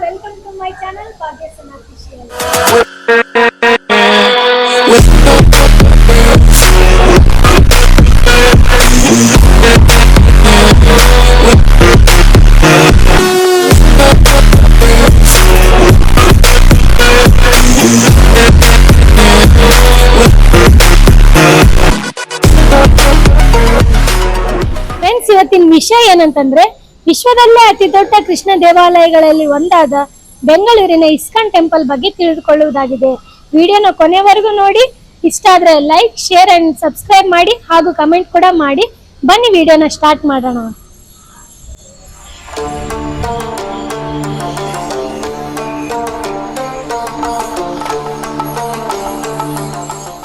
welcome to my channel Bhagyasan Official. Friends, ಇವತ್ತಿನ ವಿಷಯ ಏನಂತಂದ್ರೆ ವಿಶ್ವದಲ್ಲೇ ಅತಿ ದೊಡ್ಡ ಕೃಷ್ಣ ದೇವಾಲಯಗಳಲ್ಲಿ ಒಂದಾದ ಬೆಂಗಳೂರಿನ ಇಸ್ಕಾನ್ ಟೆಂಪಲ್ ಬಗ್ಗೆ ತಿಳಿದುಕೊಳ್ಳುವುದಾಗಿದೆ. ವಿಡಿಯೋನ ಕೊನೆವರೆಗೂ ನೋಡಿ. ಇಷ್ಟ ಆದ್ರೆ ಲೈಕ್, ಶೇರ್ ಅಂಡ್ ಸಬ್ಸ್ಕ್ರೈಬ್ ಮಾಡಿ ಹಾಗೂ ಕಮೆಂಟ್ ಕೂಡ ಮಾಡಿ. ಬನ್ನಿ ವಿಡಿಯೋನ ಸ್ಟಾರ್ಟ್ ಮಾಡೋಣ.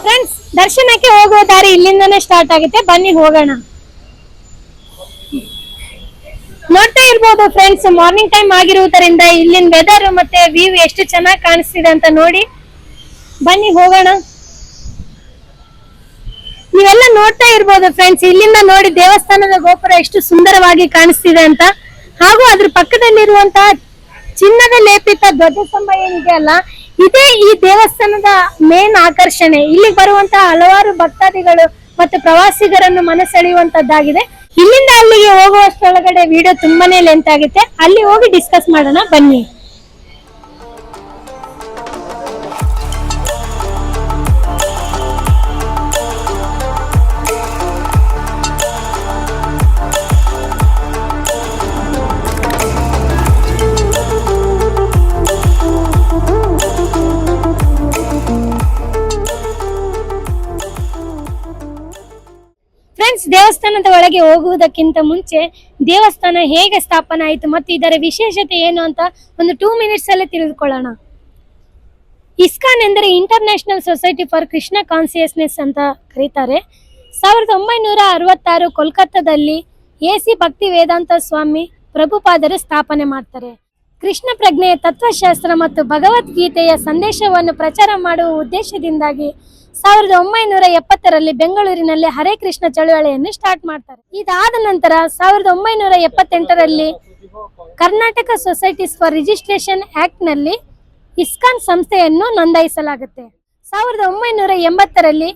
ಫ್ರೆಂಡ್ಸ್, ದರ್ಶನಕ್ಕೆ ಹೋಗುವ ದಾರಿ ಇಲ್ಲಿಂದನೇ ಸ್ಟಾರ್ಟ್ ಆಗುತ್ತೆ. ಬನ್ನಿ ಹೋಗೋಣ. ನೋಡ್ತಾ ಇರ್ಬೋದು ಫ್ರೆಂಡ್ಸ್, ಮಾರ್ನಿಂಗ್ ಟೈಮ್ ಆಗಿರುವುದರಿಂದ ಇಲ್ಲಿನ ವೆದರ್ ಮತ್ತೆ ವ್ಯೂ ಎಷ್ಟು ಚೆನ್ನಾಗಿ ಕಾಣಿಸ್ತಿದೆ ಅಂತ ನೋಡಿ. ಬನ್ನಿ ಹೋಗೋಣ. ನೀವೆಲ್ಲ ನೋಡ್ತಾ ಇರ್ಬೋದು ಫ್ರೆಂಡ್ಸ್, ಇಲ್ಲಿಂದ ನೋಡಿ ದೇವಸ್ಥಾನದ ಗೋಪುರ ಎಷ್ಟು ಸುಂದರವಾಗಿ ಕಾಣಿಸ್ತಿದೆ ಅಂತ. ಹಾಗೂ ಅದ್ರ ಪಕ್ಕದಲ್ಲಿರುವಂತಹ ಚಿನ್ನದ ಲೇಪಿತ ಧ್ವಜಸ್ತಂಭ ಏನಿದೆ ಅಲ್ಲ, ಇದೇ ಈ ದೇವಸ್ಥಾನದ ಮೇನ್ ಆಕರ್ಷಣೆ. ಇಲ್ಲಿ ಬರುವಂತಹ ಹಲವಾರು ಭಕ್ತಾದಿಗಳು ಮತ್ತು ಪ್ರವಾಸಿಗರನ್ನು ಮನಸೆಳೆಯುವಂತದ್ದಾಗಿದೆ. ಇಲ್ಲಿಂದ ಅಲ್ಲಿಗೆ ಹೋಗುವಷ್ಟೊಳಗಡೆ ವಿಡಿಯೋ ತುಂಬಾನೇ ಲೆಂತ್ ಆಗುತ್ತೆ. ಅಲ್ಲಿ ಹೋಗಿ ಡಿಸ್ಕಸ್ ಮಾಡೋಣ ಬನ್ನಿ. ಫ್ರೆಂಡ್ಸ್, ದೇವಸ್ಥಾನದ ಒಳಗೆ ಹೋಗುವುದಕ್ಕಿಂತ ಮುಂಚೆ ದೇವಸ್ಥಾನ ಹೇಗೆ ಸ್ಥಾಪನೆ ಆಯಿತು ಮತ್ತು ಇದರ ವಿಶೇಷತೆ ಏನು ಅಂತ ಒಂದು 2 ಮಿನಿಟ್ಸ್ ಅಲ್ಲೇ ತಿಳಿದುಕೊಳ್ಳೋಣ. ಇಸ್ಕಾನ್ ಎಂದರೆ international society for Krishna consciousness ಅಂತ ಕರೀತಾರೆ. 1966 ಕೋಲ್ಕತ್ತಾದಲ್ಲಿ ಎಸಿ ಭಕ್ತಿ ವೇದಾಂತ ಸ್ವಾಮಿ ಪ್ರಭುಪಾದರು ಸ್ಥಾಪನೆ ಮಾಡ್ತಾರೆ. ಕೃಷ್ಣ ಪ್ರಜ್ಞೆಯ ತತ್ವಶಾಸ್ತ್ರ ಮತ್ತು ಭಗವದ್ಗೀತೆಯ ಸಂದೇಶವನ್ನು ಪ್ರಚಾರ ಮಾಡುವ ಉದ್ದೇಶದಿಂದಾಗಿ 1970ರಲ್ಲಿ ಬೆಂಗಳೂರಿನಲ್ಲಿ ಹರೇ ಕೃಷ್ಣ ಚಳುವಳಿಯನ್ನು ಸ್ಟಾರ್ಟ್ ಮಾಡ್ತಾರೆ. ಇದಾದ ನಂತರ 1978ರಲ್ಲಿ Karnataka societies for registration act ನಲ್ಲಿ ಇಸ್ಕಾನ್ ಸಂಸ್ಥೆಯನ್ನು ನೋಂದಾಯಿಸಲಾಗುತ್ತೆ. 1980ರಲ್ಲಿ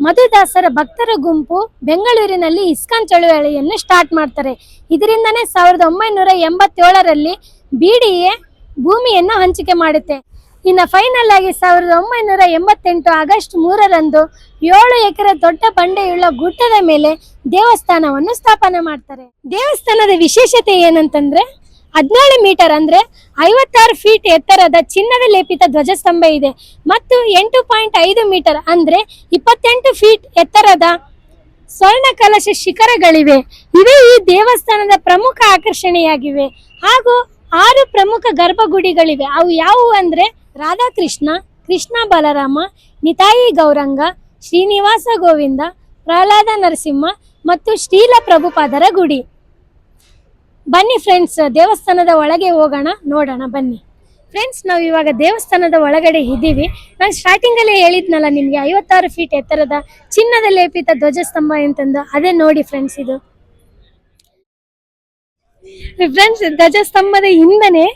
ಮಧುದಾಸರ ಭಕ್ತರ ಗುಂಪು ಬೆಂಗಳೂರಿನಲ್ಲಿ ಇಸ್ಕಾನ್ ಚಳುವಳಿಯನ್ನು ಸ್ಟಾರ್ಟ್ ಮಾಡ್ತಾರೆ. ಇದರಿಂದನೇ 1987ರಲ್ಲಿ ಬಿಡಿಎ ಭೂಮಿಯನ್ನು ಹಂಚಿಕೆ ಮಾಡುತ್ತೆ. ಇನ್ನು ಫೈನಲ್ ಆಗಿ 1988 ಆಗಸ್ಟ್ 3ರಂದು 7 ಎಕರೆ ದೊಡ್ಡ ಬಂಡೆಯುಳ್ಳ ಗುಡ್ಡದ ಮೇಲೆ ದೇವಸ್ಥಾನವನ್ನು ಸ್ಥಾಪನೆ ಮಾಡ್ತಾರೆ. ದೇವಸ್ಥಾನದ ವಿಶೇಷತೆ ಏನಂತಂದ್ರೆ 17 ಮೀಟರ್ ಅಂದ್ರೆ 56 ಫೀಟ್ ಎತ್ತರದ ಚಿನ್ನದ ಲೇಪಿತ ಧ್ವಜಸ್ತಂಭ ಇದೆ ಮತ್ತು 8.5 ಮೀಟರ್ ಅಂದ್ರೆ 28 ಫೀಟ್ ಎತ್ತರದ ಸ್ವರ್ಣ ಕಲಶ ಶಿಖರಗಳಿವೆ. ಇವೇ ಈ ದೇವಸ್ಥಾನದ ಪ್ರಮುಖ ಆಕರ್ಷಣೆಯಾಗಿವೆ. ಹಾಗೂ 6 ಪ್ರಮುಖ ಗರ್ಭಗುಡಿಗಳಿವೆ. ಅವು ಯಾವುವು ಅಂದ್ರೆ ರಾಧಾಕೃಷ್ಣ, ಕೃಷ್ಣ ಬಲರಾಮ, ನಿತಾಯಿ ಗೌರಂಗ, ಶ್ರೀನಿವಾಸ ಗೋವಿಂದ, ಪ್ರಹ್ಲಾದ ನರಸಿಂಹ ಮತ್ತು ಶ್ರೀಲ ಪ್ರಭುಪಾದರ ಗುಡಿ. ಬನ್ನಿ ಫ್ರೆಂಡ್ಸ್, ದೇವಸ್ಥಾನದ ಒಳಗೆ ಹೋಗೋಣ, ನೋಡೋಣ ಬನ್ನಿ. ಫ್ರೆಂಡ್ಸ್, ನಾವು ಇವಾಗ ದೇವಸ್ಥಾನದ ಒಳಗಡೆ ಇದ್ದೀವಿ. ನಾನು ಸ್ಟಾರ್ಟಿಂಗಲ್ಲೇ ಹೇಳಿದ್ನಲ್ಲ ನಿಮಗೆ 56 ಫೀಟ್ ಎತ್ತರದ ಚಿನ್ನದ ಲೇಪಿತ ಧ್ವಜಸ್ತಂಭ ಅಂತಂದು, ಅದೇ ನೋಡಿ ಫ್ರೆಂಡ್ಸ್. ಇದು ಫ್ರೆಂಡ್ಸ್, ಧ್ವಜಸ್ತಂಭದ ಹಿಂದನೆ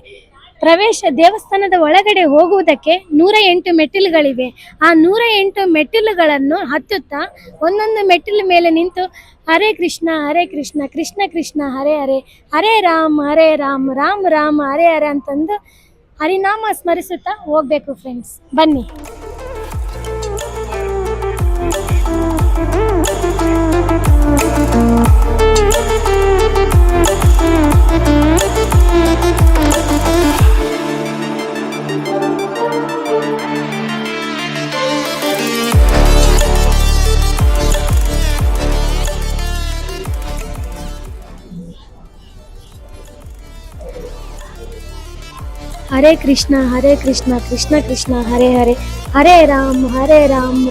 ಪ್ರವೇಶ ದೇವಸ್ಥಾನದ ಒಳಗಡೆ ಹೋಗುವುದಕ್ಕೆ 108 ಮೆಟ್ಟಿಲುಗಳಿವೆ. ಆ 108 ಮೆಟ್ಟಿಲುಗಳನ್ನು ಹತ್ತುತ್ತಾ ಒಂದೊಂದು ಮೆಟ್ಟಿಲು ಮೇಲೆ ನಿಂತು ಹರೇ ಕೃಷ್ಣ ಕೃಷ್ಣ ಕೃಷ್ಣ ಹರೇ ಹರೇ, ಹರೇ ರಾಮ್ ರಾಮ್ ರಾಮ್ ಹರೇ ಹರೇ ಅಂತಂದು ಹರಿನಾಮ ಸ್ಮರಿಸುತ್ತಾ ಹೋಗ್ಬೇಕು ಫ್ರೆಂಡ್ಸ್. ಬನ್ನಿ. ಹರೇ ಕೃಷ್ಣ ಕೃಷ್ಣ ಕೃಷ್ಣ ಹರೇ ಹರೇ, ಹರೇ ರಾಮ್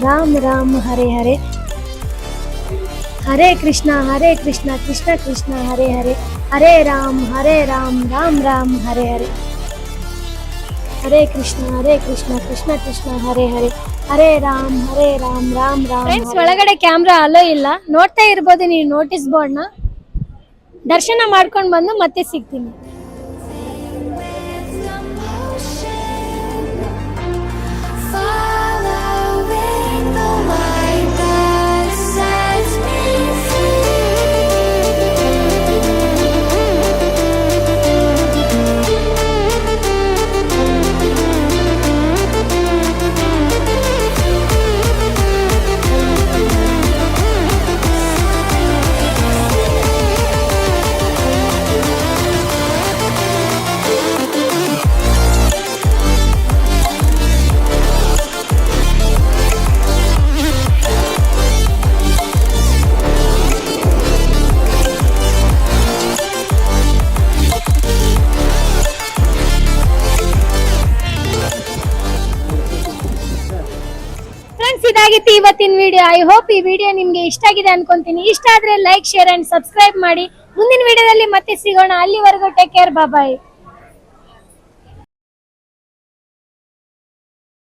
ರಾಮ್ ರಾಮ್ ಹರೇ ಹರೇ, ಹರೇ ಕೃಷ್ಣ ಕೃಷ್ಣ ಕೃಷ್ಣ ಹರೇ ಹರೇ, ಹರೇ ರಾಮ್ ರಾಮ್ ರಾಮ್ ಹರೇ ಹರೇ, ಹರೇ ಕೃಷ್ಣ ಕೃಷ್ಣ ಕೃಷ್ಣ ಹರೇ ಹರೇ, ಹರೇ ರಾಮ್ ರಾಮ್ ರಾಮ್. ಫ್ರೆಂಡ್ಸ್, ಒಳಗಡೆ ಕ್ಯಾಮ್ರಾ ಅಲೋ ಇಲ್ಲ. ನೋಡ್ತಾ ಇರ್ಬೋದು ನೀವು ನೋಟಿಸ್ ಬೋರ್ಡ್ನ. ದರ್ಶನ ಮಾಡ್ಕೊಂಡು ಬಂದು ಮತ್ತೆ ಸಿಗ್ತೀನಿ. ಇದಿಷ್ಟು ಇವತ್ತಿನ ವಿಡಿಯೋ. ಐ ಹೋಪ್ ಈ ವಿಡಿಯೋ ನಿಮ್ಗೆ ಇಷ್ಟ ಆಗಿದೆ ಅನ್ಕೊಂತೀನಿ. ಇಷ್ಟ ಆದ್ರೆ ಲೈಕ್, ಶೇರ್ ಅಂಡ್ ಸಬ್ಸ್ಕ್ರೈಬ್ ಮಾಡಿ. ಮುಂದಿನ ವಿಡಿಯೋದಲ್ಲಿ ಮತ್ತೆ ಸಿಗೋಣ. ಅಲ್ಲಿವರೆಗೂ ಟೇಕ್ ಕೇರ್, ಬಾಯ್.